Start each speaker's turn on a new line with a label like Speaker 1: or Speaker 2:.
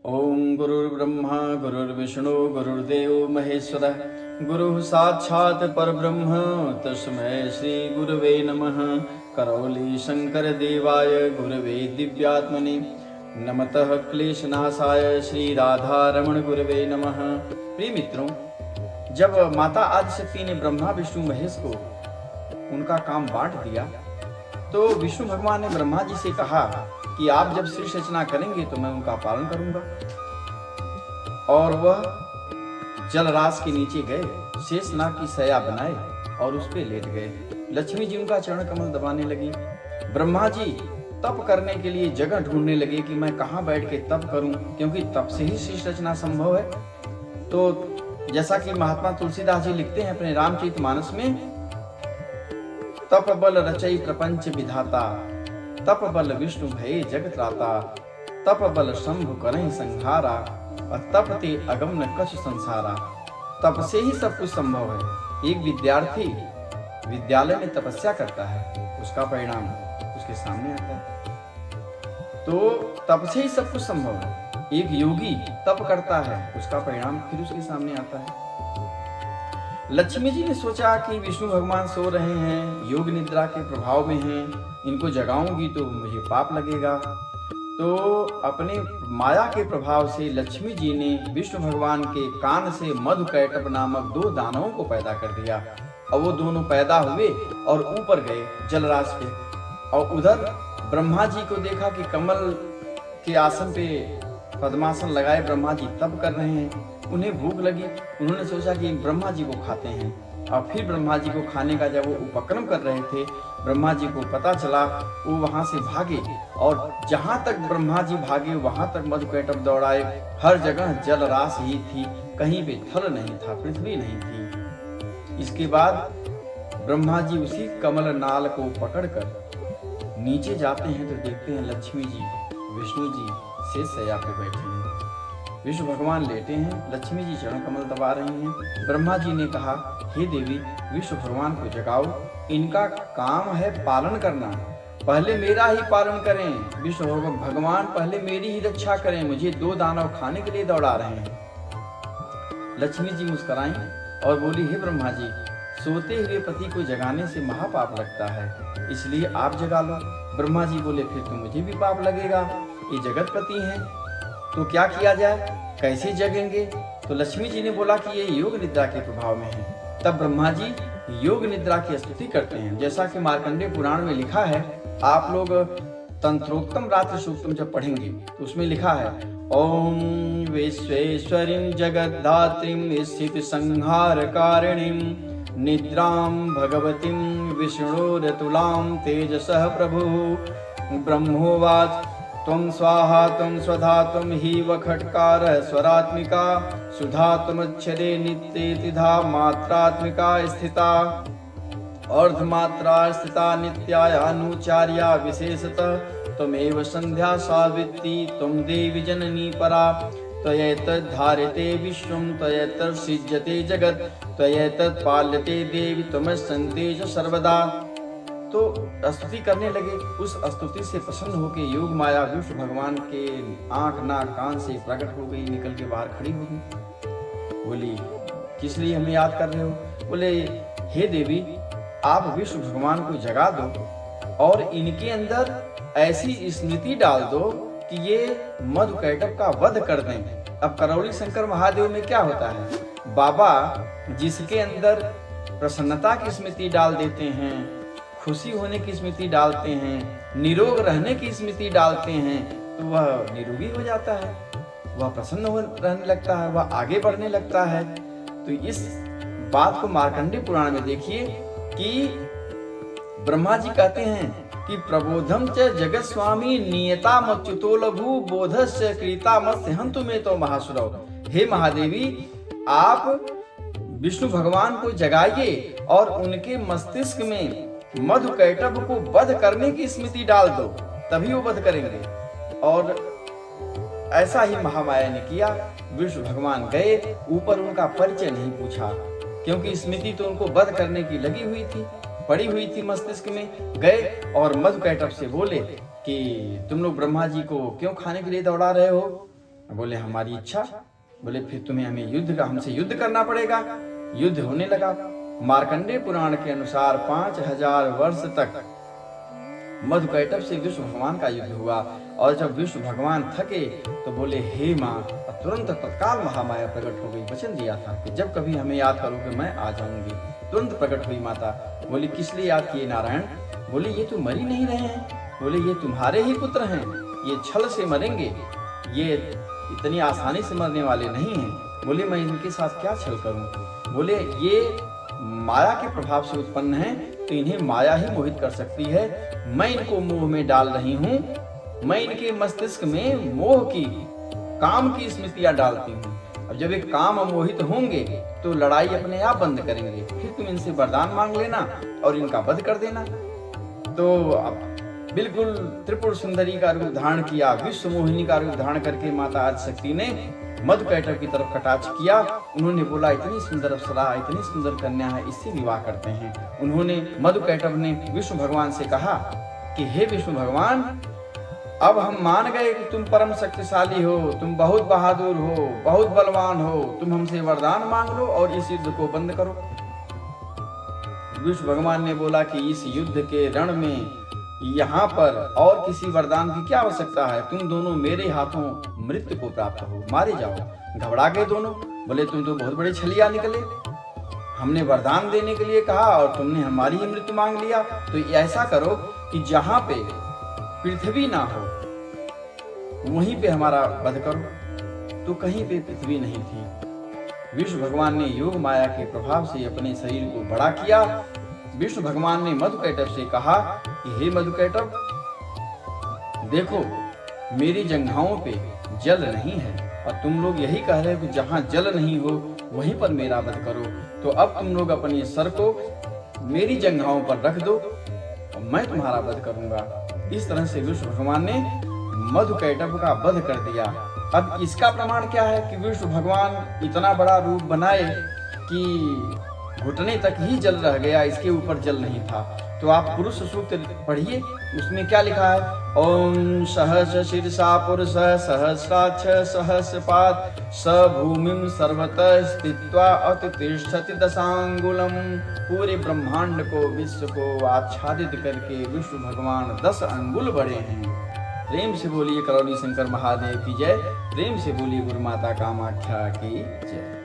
Speaker 1: ओम गुरुर्ब्रह्मा गुरुर्विष्णु गुरुर्देव महेश्वरः गुरुः साक्षात् परब्रह्म तस्मै श्री गुरवे नमः। करौली शंकर देवाय गुरवे दिव्यात्मने नमतः क्लेशनाशाय श्री राधा रमण गुरवे नमः। प्रिय मित्रों, जब माता आदिशक्ति ने ब्रह्मा विष्णु महेश को उनका काम बांट दिया तो विष्णु भगवान ने ब्रह्मा जी से कहा कि आप जब सृष्टि रचना करेंगे तो मैं उनका पालन करूंगा। और वह जलराशि के नीचे गए, शेषनाग की सया बनाए और उस पे लेट गए। लक्ष्मी जी उनका चरण कमल दबाने लगी। ब्रह्मा जी तप करने के लिए जगह ढूंढने लगे कि मैं कहाँ बैठ के तप करूं, क्योंकि तप से ही सृष्टि रचना संभव है। तो जैसा कि महात्मा तुलसीदास जी लिखते हैं अपने रामचरितमानस में, तप बल रचई प्रपंच विधाता, तप बल विष्णु भये जगत त्राता, तप बल शंभु करहि संहारा, तप ते अगम न कछ संसारा। तप से ही सब कुछ संभव है। एक विद्यार्थी विद्यालय में तपस्या करता है, उसका परिणाम उसके सामने आता है। तो तप से ही सब कुछ संभव है। एक योगी तप करता है, उसका परिणाम फिर उसके सामने आता है। लक्ष्मी जी ने सोचा कि विष्णु भगवान सो रहे हैं, योग निद्रा के प्रभाव में हैं, इनको जगाऊंगी तो मुझे पाप लगेगा। तो अपने माया के प्रभाव से लक्ष्मी जी ने विष्णु भगवान के कान से मधुकैटभ नामक दो दानवों को पैदा कर दिया। और वो दोनों पैदा हुए और ऊपर गए जलराशि पे। और उधर ब्रह्मा जी को देखा कि कमल के आसन पे पद्मासन लगाए ब्रह्मा जी तप कर रहे हैं। उन्हें भूख लगी, उन्होंने सोचा कि ब्रह्मा जी को खाते हैं। और फिर ब्रह्मा जी को खाने का जब वो उपक्रम कर रहे थे, ब्रह्मा जी को पता चला, वो वहां से भागे। और जहां तक ब्रह्मा जी भागे वहां तक मधुकैटभ दौड़ाए। हर जगह जलराशि ही थी, कहीं पे थल नहीं था, पृथ्वी नहीं थी। इसके बाद ब्रह्मा जी उसी कमल नाल को पकड़कर नीचे जाते हैं तो देखते हैं लक्ष्मी जी विष्णु जी शेष शैया पे बैठे हैं। विष्णु भगवान लेटे हैं, लक्ष्मी जी चरण कमल दबा रही हैं। ब्रह्मा जी ने कहा, हे देवी, विष्णु भगवान को जगाओ, इनका काम है पालन करना, पहले मेरा ही पालन करें। विष्णु भगवान पहले मेरी ही रक्षा करें, मुझे दो दानव खाने के लिए दौड़ा रहे हैं। लक्ष्मी जी मुस्कुराई और बोली, हे ब्रह्मा जी, सोते हुए पति को जगाने से महापाप लगता है, इसलिए आप जगा लो। ब्रह्मा जी बोले, फिर तो मुझे भी पाप लगेगा, ये जगतपति हैं, तो क्या किया जाए, कैसे जगेंगे? तो लक्ष्मी जी ने बोला कि ये योग निद्रा के प्रभाव में है। तब ब्रह्मा जी योग निद्रा की स्तुति करते हैं। जैसा कि मार्कंडेय पुराण में लिखा है, आप लोग तंत्रोक्तम रात्रि सूक्तम जब पढ़ेंगे तो उसमें लिखा है, ओम विश्वेश्वरीं जगद्धात्रीं स्थित संहार कारिणीं निद्रां भगवतीं विष्णुरतुलां तेजसः प्रभुः ब्रह्मोवाच त्वं स्वाहा त्वं स्वधा त्वं हि वखट्कारः स्वरात्मिका सुधा त्वमुच्यते नित्येतिधा मात्रात्मिका स्थिता अर्धमात्रा स्थिता नित्यानुचार्या विशेषतः त्वमेव संध्या सावित्री त्वं देवी जननी परा त्वयैतद्धार्यते विश्वं त्वयैतत्सृज्यते जगत् त्वयैतत्पाल्यते देवी त्वमस्यन्ते च सर्वदा। तो स्तुति करने लगे। उस स्तुति से प्रसन्न होकर योग माया विष्णु भगवान के आंख नाक कान से प्रकट हो गई, निकल के बाहर खड़ी हो गई। बोली, किस लिए हमें याद कर रहे हो? बोले, हे देवी, आप विष्णु भगवान को जगा दो और इनके अंदर ऐसी स्मृति डाल दो कि ये मधुकैटभ का वध कर दें। अब करौली शंकर महादेव में क्या होता है, बाबा जिसके अंदर प्रसन्नता की स्मृति डाल देते हैं, खुशी होने की स्मृति डालते हैं, निरोग रहने की स्मृति डालते हैं, तो वह निरोगी हो जाता है, वह प्रसन्न रहने लगता है, वह आगे बढ़ने लगता है। तो इस बात को मार्कंडेय पुराण में देखिए कि ब्रह्मा जी कहते हैं कि प्रबोधम च जगत स्वामी नियता मच्युतो लघु बोधस्य कृता मत्स्य हंतु में तो महासुरव। हे महादेवी, आप विष्णु भगवान को जगाइए और उनके मस्तिष्क में मधुकैटभ को वध करने की स्मृति डाल दो, तभी वो वध करेंगे। और ऐसा ही महामाया ने किया। विष्णु भगवान गए, ऊपर उनका परिचय नहीं पूछा, क्योंकि स्मृति तो उनको वध करने की लगी हुई थी, पड़ी हुई थी मस्तिष्क में। गए और मधुकैटभ से बोले कि तुम लोग ब्रह्मा जी को क्यों खाने के लिए दौड़ा रहे हो? बोले हमारी इच्छा। बोले फिर तुम्हें हमसे युद्ध करना पड़ेगा। युद्ध होने लगा। मार्कंडेय पुराण के अनुसार 5000 वर्ष तक मधुकैटभ से विष्णु भगवान का युद्ध हुआ। और जब विष्णु भगवान थके तो बोले हे माँ, और तुरंत तत्काल महामाया प्रकट हो गई। वचन दिया था कि जब कभी हमें याद करोगे मैं आ जाऊंगी। तुरंत प्रकट हुई माता। बोली किस लिए याद किए नारायण? बोले ये तो मर ही नहीं रहे हैं। बोले ये तुम्हारे ही पुत्र हैं, ये छल से मरेंगे, ये इतनी आसानी से मरने वाले नहीं हैं। बोले मैं इनके साथ क्या छल करूं? बोले ये माया के प्रभाव से उत्पन्न हैं, तो इन्हें माया ही मोहित कर सकती है। मैं इनको मोह में डाल रही हूँ। मैं इनके मस्तिष्क में मोह की, काम की स्मृतियां डालती हूँ। अब जब ये काम मोहित होंगे तो लड़ाई अपने आप बंद करेंगे। फिर तुम इनसे वरदान मांग लेना और इनका वध कर देना। तो अब बिल्कुल त्रिपुर सुंदरी का रूप धारण किया, विश्व मोहिनी का रूप धारण करके माता आदिशक्ति ने मधुकैटभ की तरफ कटाक्ष किया। उन्होंने बोला इतनी सुंदर अप्सरा, इतनी सुंदर कन्या है, इससे विवाह करते हैं। उन्होंने मधुकैटभ ने विष्णु भगवान से कहा कि हे विष्णु भगवान, अब हम मान गए कि तुम परम शक्तिशाली हो, तुम बहुत बहादुर हो, बहुत बलवान हो। तुम हमसे वरदान मांग लो और इस युद्ध को बंद करो। विष्णु भगवान ने बोला कि इस युद्ध के रण में यहाँ पर और किसी वरदान की क्या आवश्यकता है? तुम दोनों मेरे हाथों मृत्यु को प्राप्त हो, मारे जाओ। घबरा गए दोनों। बोले तुम तो बहुत बड़े छलिया निकले। हमने वरदान देने के लिए कहा और तुमने हमारी ही मृत्यु मांग लिया। तो ऐसा करो कि जहाँ पे पृथ्वी ना हो वहीं पे हमारा वध करो। तो कहीं पे पृथ्वी नहीं थी। विष्णु भगवान ने योग माया के प्रभाव से अपने शरीर को बड़ा किया। विष्णु भगवान ने मधुकैटभ से कहा कि हे मधुकैटभ, देखो मेरी जंघाओं पे जल नहीं है और तुम लोग यही कह रहे हो कि जहाँ जल नहीं हो वहीं पर मेरा वध करो। तो अब तुम लोग अपने सर को मेरी जंघाओं पर रख दो और मैं तुम्हारा वध करूंगा। इस तरह से विष्णु भगवान ने मधुकैटभ का वध कर दिया। अब इसका प्रमाण क्या है कि विष्णु भगवान इतना बड़ा रूप बनाए कि घुटने तक ही जल रह गया, इसके ऊपर जल नहीं था। तो आप पुरुष सूक्त पढ़िए, उसमें क्या लिखा है? ओम सहस शीर्षा पुरुष सहस्राक्ष सहस्रपाद स भूमिम सर्वतः स्थित्वा अतिष्ठति दशांगुलम। पूरे ब्रह्मांड को, विश्व को आच्छादित करके विष्णु भगवान 10 अंगुल बड़े हैं। प्रेम से बोलिए करौली शंकर महादेव की जय। प्रेम से बोलिए गुरु माता कामाख्या की जय।